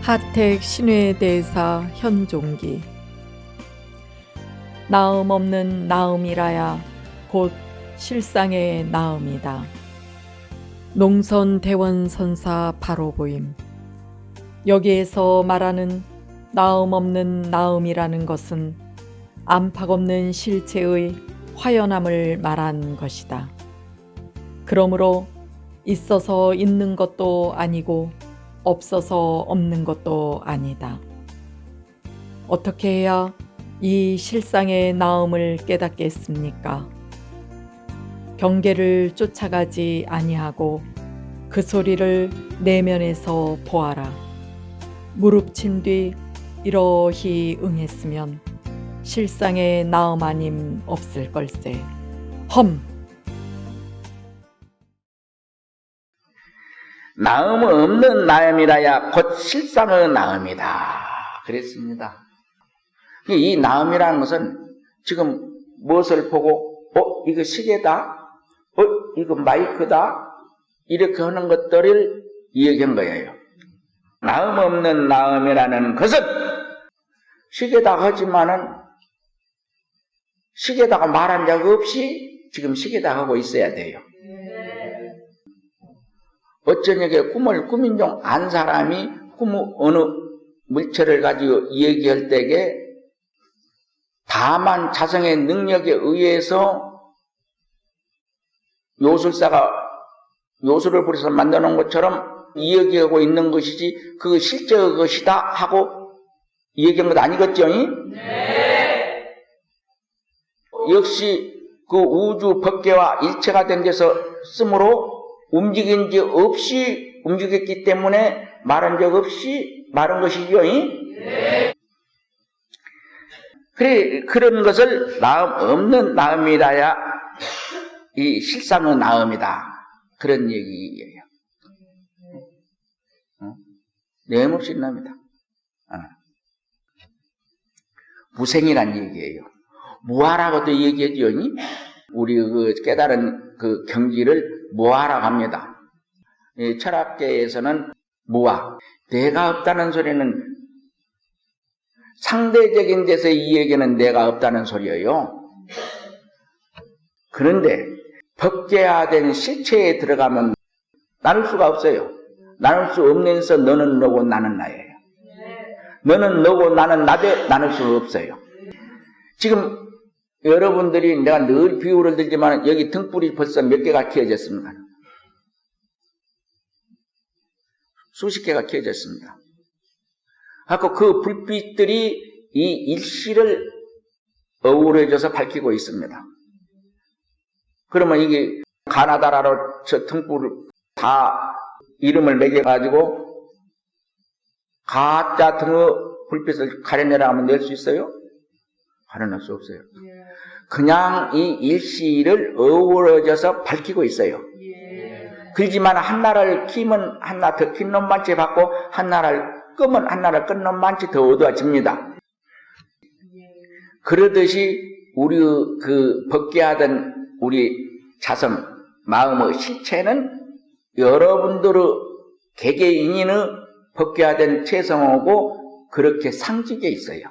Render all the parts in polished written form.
하택 신회대사 현종기. 나음 없는 나음이라야 곧 실상의 나음이다. 농선 대원선사 바로 보임. 여기에서 말하는 나음 없는 나음이라는 것은 안팎 없는 실체의 화연함을 말한 것이다. 그러므로 있어서 있는 것도 아니고 없어서 없는 것도 아니다. 어떻게 해야 이 실상의 나음을 깨닫겠습니까? 경계를 쫓아가지 아니하고 그 소리를 내면에서 보아라. 무릎 친 뒤 이러히 응했으면 실상의 나음 아님 없을 걸세. 험! 나음 없는 나음이라야 곧 실상의 나음이다. 그랬습니다. 이 나음이라는 것은 지금 무엇을 보고 이거 시계다, 이거 마이크다, 이렇게 하는 것들을 얘기한 거예요. 나음 없는 나음이라는 것은 시계다 하지만은 시계다가 말한 적 없이 지금 시계다 하고 있어야 돼요. 어쩌냐게 꿈을 꾸민 중 안 사람이 어느 물체를 가지고 얘기할 때에 다만 자성의 능력에 의해서 요술사가 요술을 부려서 만들어 놓은 것처럼 이야기하고 있는 것이지 그 실제의 것이다 하고 얘기한 것 아니겠죠? 네. 역시 그 우주 법계와 일체가 된 데서 쓰므로 움직인 적 없이 움직였기 때문에 말한 적 없이 말한 것이죠. 네. 그래, 그런 것을 나음 없는 나음이라야 이 실상의 나음이다. 그런 얘기예요. 내음없이 나옵니다. 무생이란 얘기예요. 무아라고도 얘기하죠. 우리 그 깨달은 그 경지를 무아라고 합니다. 철학계에서는 무아, 내가 없다는 소리는 상대적인 데서 이 얘기는 내가 없다는 소리예요. 그런데 법계화된 실체에 들어가면 나눌 수가 없어요. 나눌 수 없는서 너는 너고 나는 나예요. 너는 너고 나는 나되 나눌 수 없어요. 지금 여러분들이 내가 늘 비유를 들지만 여기 등불이 벌써 몇 개가 켜졌습니다. 수십 개가 켜졌습니다. 하고 그 불빛들이 이 일시를 어우러져서 밝히고 있습니다. 그러면 이게 가나다라로 저 등불을 다 이름을 매겨가지고 가짜 등의 불빛을 가려내라 하면 낼 수 있어요? 가려낼 수 없어요. 그냥 이 일시를 어우러져서 밝히고 있어요. 그렇지만 하나를 키면 하나 더 킨 놈만치 받고 하나를 끄면 하나를 끈 놈만치 더 어두워집니다. 그러듯이 우리 그 법계하던 우리 자성, 마음의 실체는 여러분들의 개개인의 법계화된 체성하고 그렇게 상직해 있어요.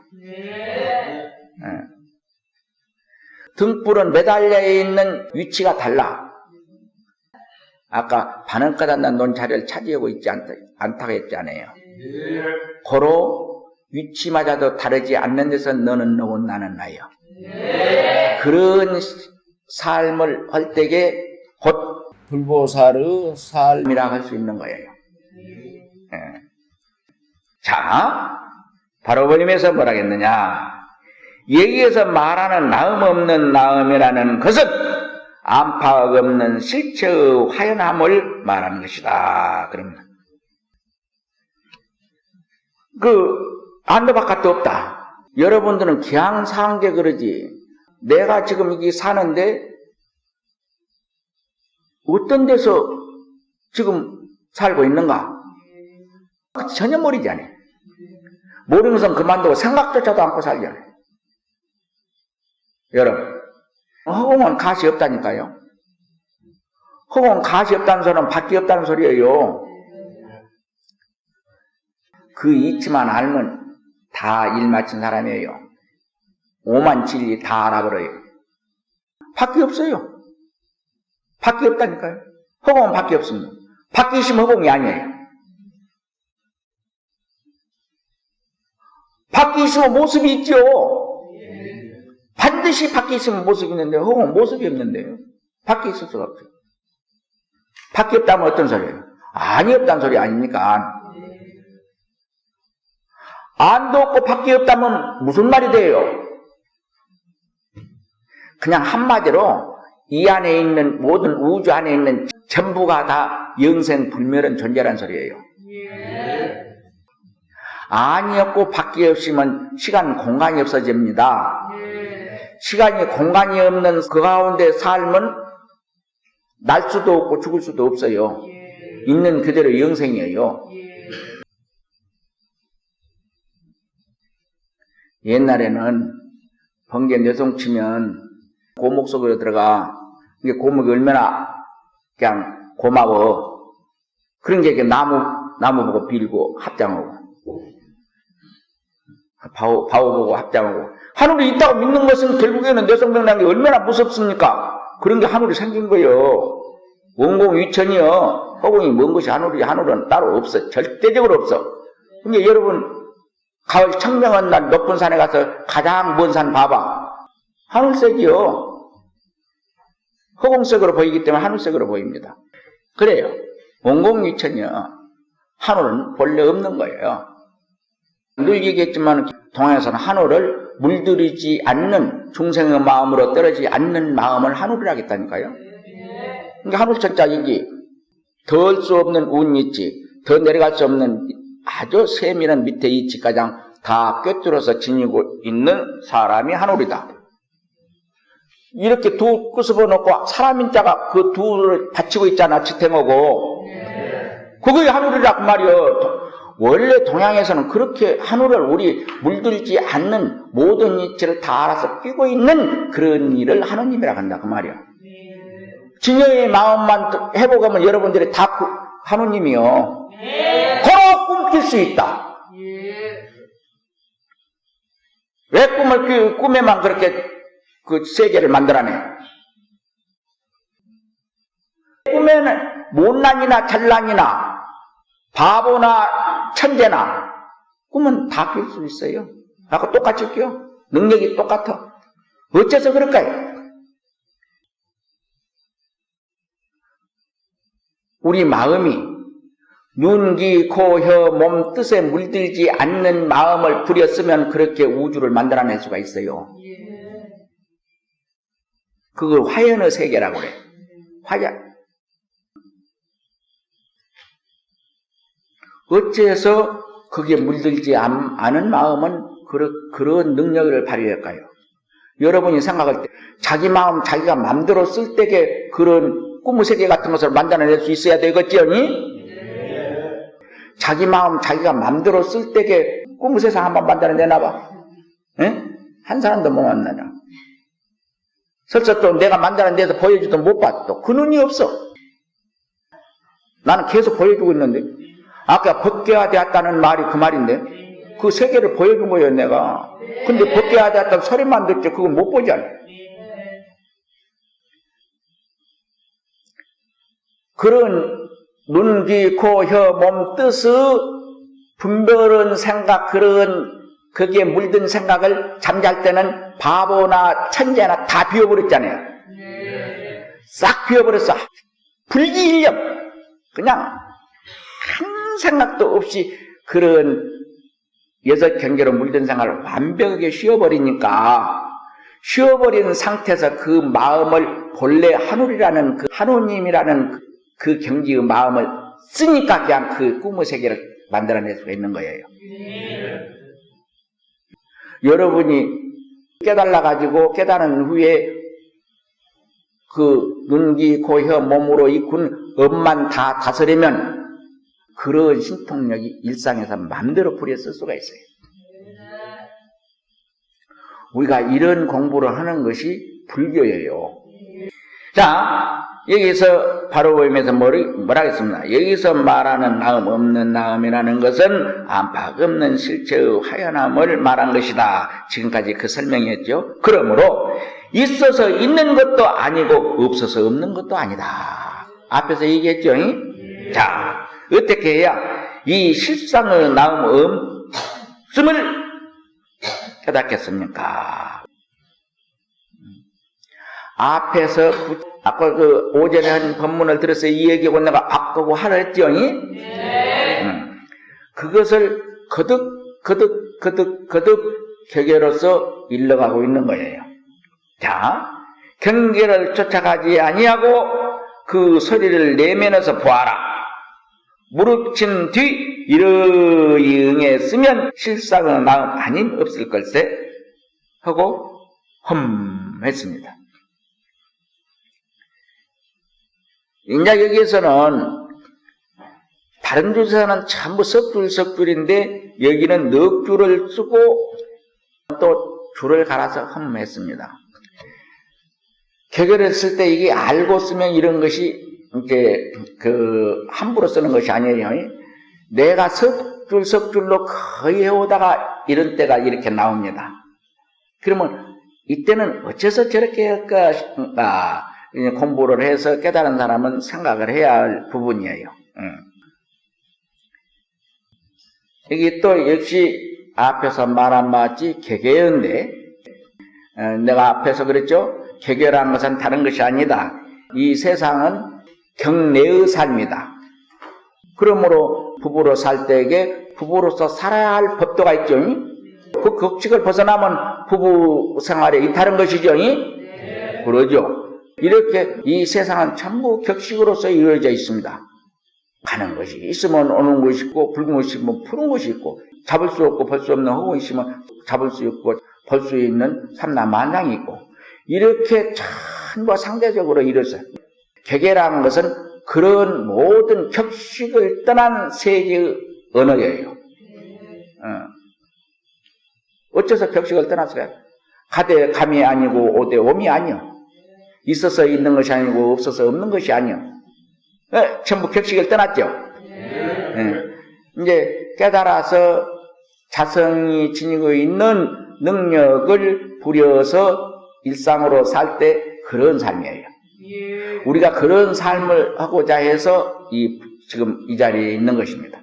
등불은 매달려 있는 위치가 달라. 아까 바늘가닥난 논자리를 차지하고 있지 않다고 했잖아요. 고로 위치마저도 다르지 않는 데서 너는 너고 나는 나요. 그런 삶을 할 때에 곧 불보살의 삶이라고 할 수 있는 거예요. 자, 바로 보림에서 뭐라겠느냐? 여기에서 말하는 나음 없는 나음이라는 것은 안팎 없는 실체의 화연함을 말하는 것이다. 그럽니다. 안도 바깥도 없다. 여러분들은 기왕사한게 그러지. 내가 지금 여기 사는데 어떤 데서 지금 살고 있는가? 전혀 모르지 않아요. 모르는 것은 그만두고 생각조차도 않고 살잖아요. 여러분, 허공은 가시 없다니까요. 허공은 가시 없다는 소리는 밖이 없다는 소리예요. 그 이치만 알면 다 일 마친 사람이에요. 오만 진리 다 알아버려요. 밖에 없어요. 밖에 없다니까요. 허공은 밖에 없습니다. 밖에 있으면 허공이 아니에요. 밖에 있으면 모습이 있죠. 반드시 밖에 있으면 모습이 있는데 허공은 모습이 없는데요. 밖에 있을 수가 없어요. 밖에 없다면 어떤 소리예요? 안이 없다는 소리 아닙니까? 안도 없고 밖에 없다면 무슨 말이 돼요? 그냥 한마디로 이 안에 있는 모든 우주 안에 있는 전부가 다 영생불멸한 존재란 소리예요. 안이 없고 밖에 없으면 시간 공간이 없어집니다. 시간이 공간이 없는 그 가운데 삶은 날 수도 없고 죽을 수도 없어요. 있는 그대로 영생이에요. 옛날에는 번개 뇌송 치면 고목 속으로 들어가. 이게 고목이 얼마나 그냥 고마워. 그런 게 이렇게 나무 보고 빌고 합장하고 바오 보고 합장하고. 하늘이 있다고 믿는 것은 결국에는 뇌성병이라는 게 얼마나 무섭습니까? 그런 게 하늘이 생긴 거예요. 원공위천이요. 허공이 먼 것이 하늘은 따로 없어. 절대적으로 없어. 근데 여러분 가을 청명한 날 높은 산에 가서 가장 먼 산 봐봐. 하늘색이요. 허공색으로 보이기 때문에 하늘색으로 보입니다. 그래요. 원공위천이요. 하늘은 본래 없는 거예요. 늘 얘기했지만 동양에서는 하늘을 물들이지 않는 중생의 마음으로 떨어지지 않는 마음을 하늘이라 했다니까요. 그러니까 하늘천자이기 덜 수 없는 운이 있지, 더 내려갈 수 없는 아주 세밀한 밑에 이치까지 다 꿰뚫어서 지니고 있는 사람이 하늘이다. 이렇게 두 끄집어 놓고 사람인 자가 그 둘을 받치고 있잖아, 지탱하고. 그게 하늘이라 그 말이요. 원래 동양에서는 그렇게 하늘을 우리 물들지 않는 모든 이치를 다 알아서 끼고 있는 그런 일을 하느님이라 한다 그 말이야. 진여의 마음만 해보면 여러분들이 다 하느님이요. 걸어 꿈꿀 수 있다. 왜 꿈에만 그렇게 그 세계를 만들어내? 꿈에는 못난이나 잘난이나 바보나 천재나 꿈은 다 낄 수 있어요. 아까 똑같이 껴. 능력이 똑같아. 어째서 그럴까요? 우리 마음이 눈, 귀, 코, 혀, 몸 뜻에 물들지 않는 마음을 부렸으면 그렇게 우주를 만들어낼 수가 있어요. 그걸 화연의 세계라고 그래. 화연. 어째서 거기에 물들지 않은 마음은 그런 능력을 발휘할까요? 여러분이 생각할 때 자기 마음 자기가 마음대로 쓸 때에 그런 꿈의 세계 같은 것을 만들어낼 수 있어야 되겠지요? 자기 마음 자기가 마음대로 쓸 때에 꿈의 세상 한번 만들어내나 봐. 에? 한 사람도 못 만나냐. 설사 또 내가 만들어내서 보여주도 못 봐. 또 그 눈이 없어. 나는 계속 보여주고 있는데 아까 벗겨야되었다는 말이 그 말인데 그 세계를 보여준 거예요 내가. 근데 벗겨야되었다는 소리만 듣지 그건 못 보잖아. 그런 눈, 귀, 코, 혀, 몸, 뜻의 분별한 생각, 그런 거기에 물든 생각을 잠잘 때는 바보나 천재나 다 비워버렸잖아요. 싹 비워버렸어. 불기일념. 그냥 한 생각도 없이 그런 여섯 경계로 물든 생각을 완벽하게 쉬어버리니까 쉬어버린 상태에서 그 마음을 본래 하늘이라는 그 하느님이라는 그 경지의 마음을 쓰니까 그냥 그 꿈의 세계를 만들어낼 수가 있는 거예요. 여러분이 깨달아가지고 깨달은 후에 그 눈, 귀, 코, 혀, 몸으로 이군 업만 다 다스리면 그런 신통력이 일상에서 마음대로 부려 쓸 수가 있어요. 우리가 이런 공부를 하는 것이 불교예요. 자, 여기서 바로 보이면서 뭐라 했습니다. 여기서 말하는 나음 없는 나음이라는 것은 안팎 없는 실체의 하연함을 말한 것이다. 지금까지 그 설명이었죠. 그러므로 있어서 있는 것도 아니고 없어서 없는 것도 아니다. 앞에서 얘기했죠. 자, 어떻게 해야 이 실상의 나음 없음을 깨닫겠습니까? 앞에서 아까 그 오전에 한 법문을 들어서 이 얘기하고 내가 악하고 하라 했죠? 그것을 거듭 경계로서 일러가고 있는 거예요. 자, 경계를 쫓아가지 아니하고 그 소리를 내면에서 보아라. 무릎 친 뒤 이러이 응했으면 실상은 나음 아님 없을 걸세 하고 했습니다. 이제 여기에서는 다른 줄에서는 전부 석줄인데 여기는 넉 줄을 쓰고 또 줄을 갈아서 했습니다. 개결했을 때 이게 알고 쓰면 이런 것이 이렇게 함부로 쓰는 것이 아니에요. 내가 석줄로 거의 해오다가 이런 때가 이렇게 나옵니다. 그러면 이때는 어째서 저렇게 할까? 공부를 해서 깨달은 사람은 생각을 해야 할 부분이에요. 여기 또 역시 앞에서 말한 바같이 개개인데 내가 앞에서 그랬죠? 개개라는 것은 다른 것이 아니다. 이 세상은 경내의 삶이다. 그러므로 부부로 살 때에게 부부로서 살아야 할 법도가 있죠. 그 격식을 벗어나면 부부 생활에 이탈한 것이죠. 그러죠. 이렇게 이 세상은 전부 격식으로서 이루어져 있습니다. 가는 것이 있으면 오는 것이 있고 붉은 것이 있으면 푸른 것이 있고 잡을 수 없고 벌 수 없는 허공이 있으면 잡을 수 있고 벌 수 있는 삼라만상이 있고 이렇게 전부 상대적으로 이루어져요. 개개라는 것은 그런 모든 격식을 떠난 세계의 언어예요. 어째서 격식을 떠났어요? 가대 감이 아니고 오대 옴이 아니요. 있어서 있는 것이 아니고 없어서 없는 것이 아니요. 전부 격식을 떠났죠. 이제 깨달아서 자성이 지니고 있는 능력을 부려서 일상으로 살 때 그런 삶이에요. 우리가 그런 삶을 하고자 해서 지금 이 자리에 있는 것입니다.